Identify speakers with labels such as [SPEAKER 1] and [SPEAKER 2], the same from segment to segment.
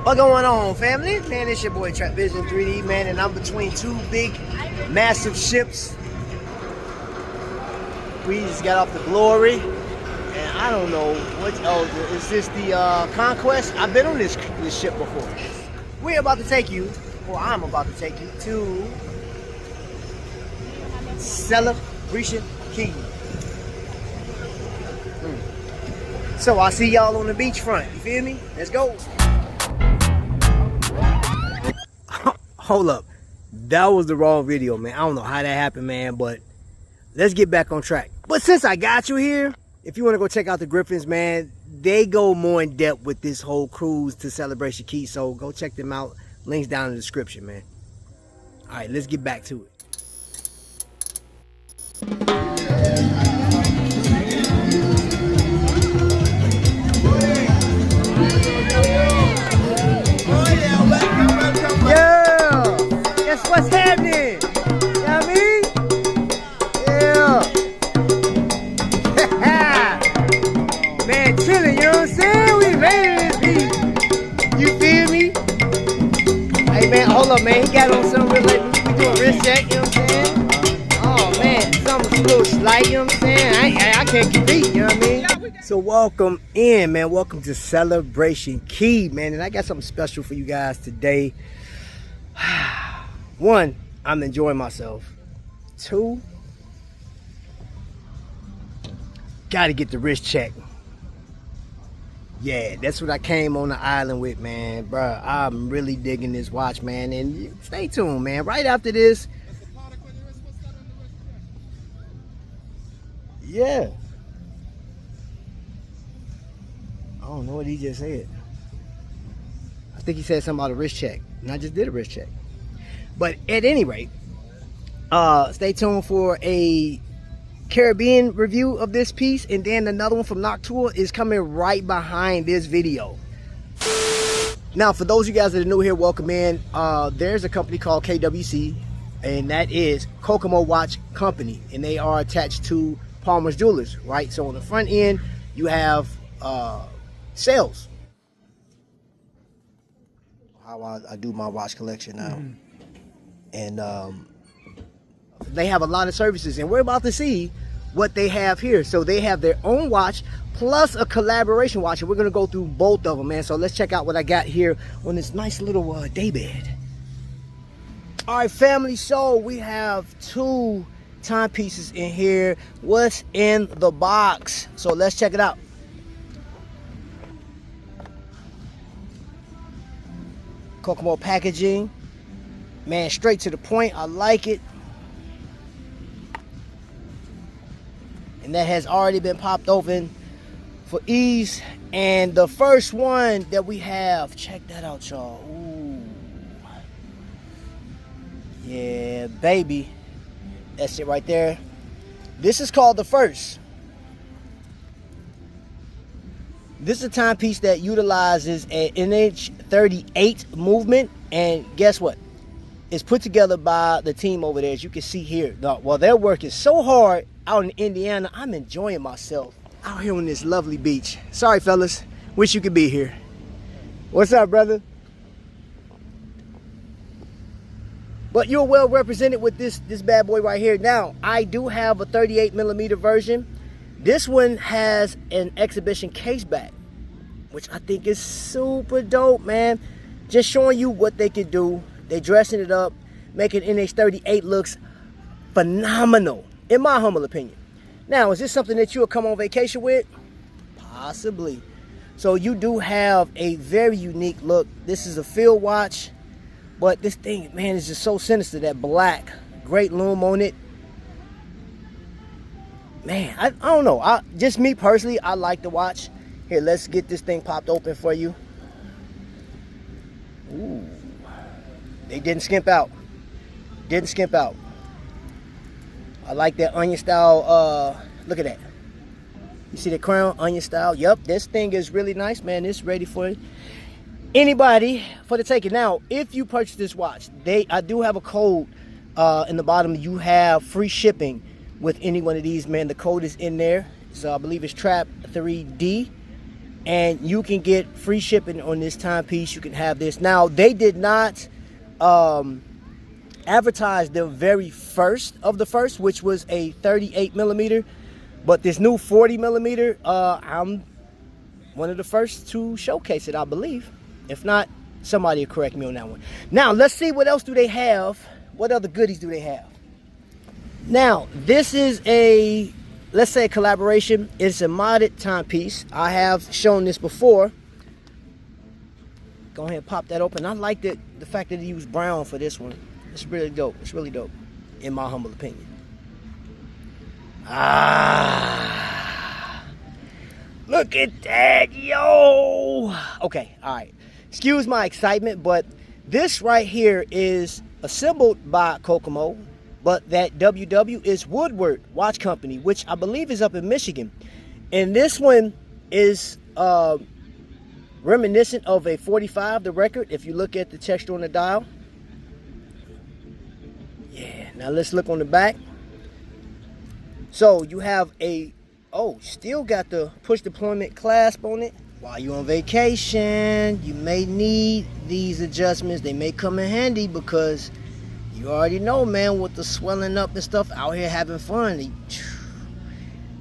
[SPEAKER 1] What going on, family? Man, it's your boy Trap Vision 3D, man, and I'm between two big, massive ships. We just got off the Glory, and I don't know what. Oh, is this the Conquest? I've been on this ship before. We're about to take you, or I'm about to take you to Celebration Key. So I'll see y'all on the beachfront. You feel me? Let's go. Hold up. That was the wrong video, man. I don't know how that happened, man, but let's get back on track. But since I got you here, if you want to go check out the Griffins, man, they go more in depth with this whole cruise to Celebration Key. So go check them out. Links down in the description, man. All right, let's get back to it. What's happening? You know what I mean? Yeah. Man, chilling, you know what I'm saying? We made it this beat. You feel me? Hey, man, hold up, man. He got on something real like we doing wrist check, you know what I'm saying? Oh, man, something's a little slight, you know what I'm saying? I can't compete, you know what I mean? So welcome in, man. Welcome to Celebration Key, man. And I got something special for you guys today. One, I'm enjoying myself. Two, gotta get the wrist check. Yeah, that's what I came on the island with, man. Bruh, I'm really digging this watch, man. And stay tuned, man. Right after this. Yeah. I don't know what he just said. I think he said something about a wrist check. And I just did a wrist check. But at any rate, stay tuned for a Caribbean review of this piece, and then another one from Noctua is coming right behind this video. Now, for those of you guys that are new here, welcome in. There's a company called KWC, and that is Kokomo Watch Company, and they are attached to Palmer's Jewelers, right? So on the front end, you have sales. How I do my watch collection now. And they have a lot of services, and we're about to see what they have here. So they have their own watch plus a collaboration watch, and we're going to go through both of them, man. So let's check out what I got here on this nice little day bed. All right, family, so we have two timepieces in here. What's in the box? So let's check it out. Kokomo packaging. Man, straight to the point. I like it. And that has already been popped open for ease. And the first one that we have, check that out, y'all. Ooh. Yeah, baby. That's it right there. This is called the First. This is a timepiece that utilizes an NH38 movement. And guess what? It's put together by the team over there, as you can see here. Well, they're working so hard out in Indiana. I'm enjoying myself out here on this lovely beach. Sorry, fellas. Wish you could be here. What's up, brother? But you're well represented with this bad boy right here. Now, I do have a 38mm version. This one has an exhibition case back, which I think is super dope, man. Just showing you what they can do. They dressing it up, making NH38 looks phenomenal, in my humble opinion. Now, is this something that you'll come on vacation with? Possibly. So you do have a very unique look. This is a field watch, but this thing, man, is just so sinister. That black, great lume on it. Man, I don't know. Just me personally, I like the watch. Here, let's get this thing popped open for you. Ooh. They didn't skimp out. Didn't skimp out. I like that onion style. Look at that. You see the crown, onion style? Yep, this thing is really nice, man. It's ready for anybody for the taking. Now, if you purchase this watch, I do have a code in the bottom. You have free shipping with any one of these, man. The code is in there. So I believe it's Trap 3D. and you can get free shipping on this timepiece. You can have this. Now, they did not advertise the very first of the first, which was a 38 millimeter, but this new 40 millimeter, I'm one of the first to showcase it, I believe. If not, somebody will correct me on that one. Now, let's see what else do they have. What other goodies do they have? Now, this is a, let's say, a collaboration. It's a modded timepiece. I have shown this before. Go ahead and pop that open. I like the fact that they used brown for this one. It's really dope. It's really dope, in my humble opinion. Ah, look at that, yo. Okay, all right. Excuse my excitement, but this right here is assembled by Kokomo, but that WW is Woodward Watch Company, which I believe is up in Michigan. And this one is reminiscent of a 45, the record, if you look at the texture on the dial. Yeah, now let's look on the back. So you have a, oh, still got the push deployment clasp on it. While you're on vacation, you may need these adjustments. They may come in handy because you already know, man, with the swelling up and stuff, out here having fun.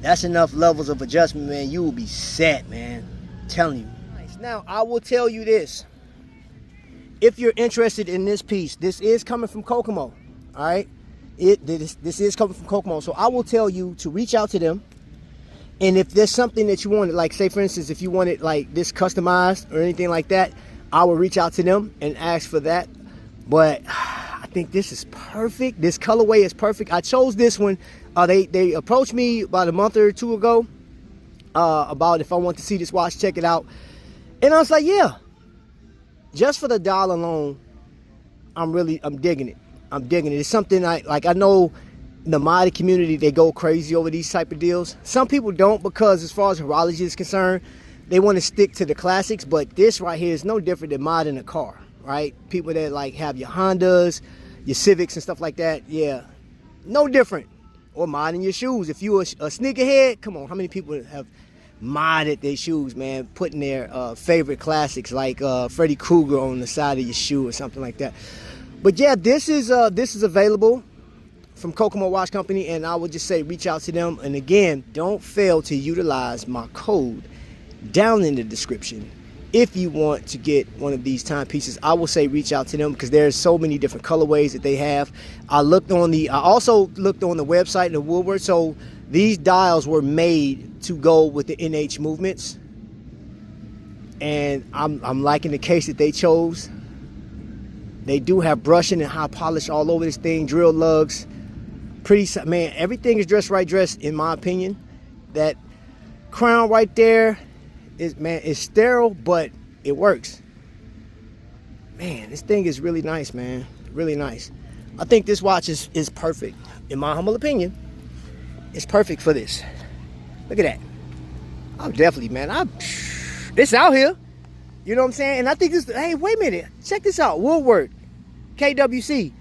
[SPEAKER 1] That's enough levels of adjustment, man. You will be set, man. I'm telling you. Now, I will tell you this. If you're interested in this piece, this is coming from Kokomo. All right, this is coming from Kokomo, so I will tell you to reach out to them. And if there's something that you wanted, like say for instance, if you wanted like this customized or anything like that, I will reach out to them and ask for that. But I think this is perfect. This colorway is perfect. I chose this one. They approached me about a month or two ago about if I want to see this watch, check it out, and I was like, yeah. Just for the dial alone, I'm digging it. I'm digging it. It's something I know the modded community, they go crazy over these type of deals. Some people don't, because as far as horology is concerned, they want to stick to the classics. But this right here is no different than modding a car, right? People that like have your Hondas, your Civics and stuff like that, yeah, no different. Or modding your shoes. If you're a sneakerhead, come on, how many people have modded their shoes, man, putting their favorite classics like Freddy Krueger on the side of your shoe or something like that. But yeah, this is available from Kokomo Watch Company, and I would just say reach out to them. And again, don't fail to utilize my code down in the description if you want to get one of these timepieces. I will say reach out to them because there's so many different colorways that they have. I also looked on the website, the Woodward. So these dials were made to go with the NH movements, and I'm liking the case that they chose. They do have brushing and high polish all over this thing, drill lugs. Pretty, man, everything is dressed in my opinion. That crown right there is, man, it's sterile, but it works. Man, this thing is really nice, man. Really nice. I think this watch is perfect. In my humble opinion, it's perfect for this. Look at that. I'm definitely, man, it's out here. You know what I'm saying? And I think this, hey, wait a minute. Check this out. Woodward, KWC.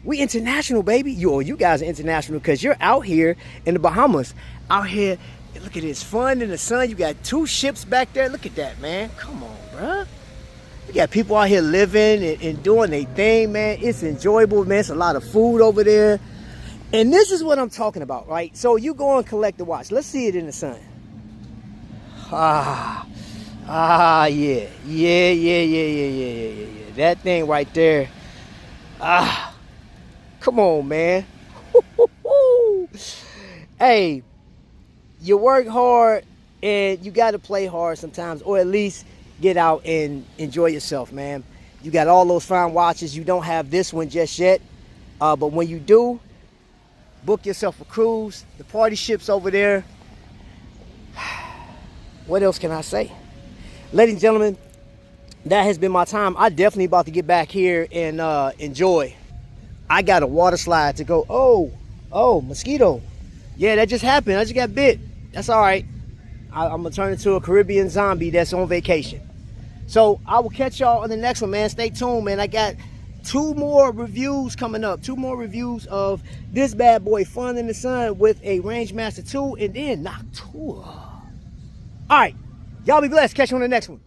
[SPEAKER 1] We international, baby. You guys are international because you're out here in the Bahamas. Out here, look at this, fun in the sun. You got 2 ships back there. Look at that, man. Come on, bruh. You got people out here living and doing their thing, man. It's enjoyable, man. It's a lot of food over there. And this is what I'm talking about, right? So you go and collect the watch. Let's see it in the sun. Yeah. That thing right there. Come on, man. Hey, you work hard and you got to play hard sometimes, or at least get out and enjoy yourself, man. You got all those fine watches. You don't have this one just yet, but when you do, book yourself a cruise. The party ship's over there. What else can I say? Ladies and gentlemen, that has been my time. I definitely about to get back here and enjoy. I got a water slide to go. Oh, mosquito. Yeah, that just happened. I just got bit. That's all right. I'm going to turn into a Caribbean zombie that's on vacation. So I will catch y'all on the next one, man. Stay tuned, man. I got 2 more reviews coming up. 2 more reviews of this bad boy, Fun in the Sun, with a Rangemaster 2, and then Noctua. All right. Y'all be blessed. Catch you on the next one.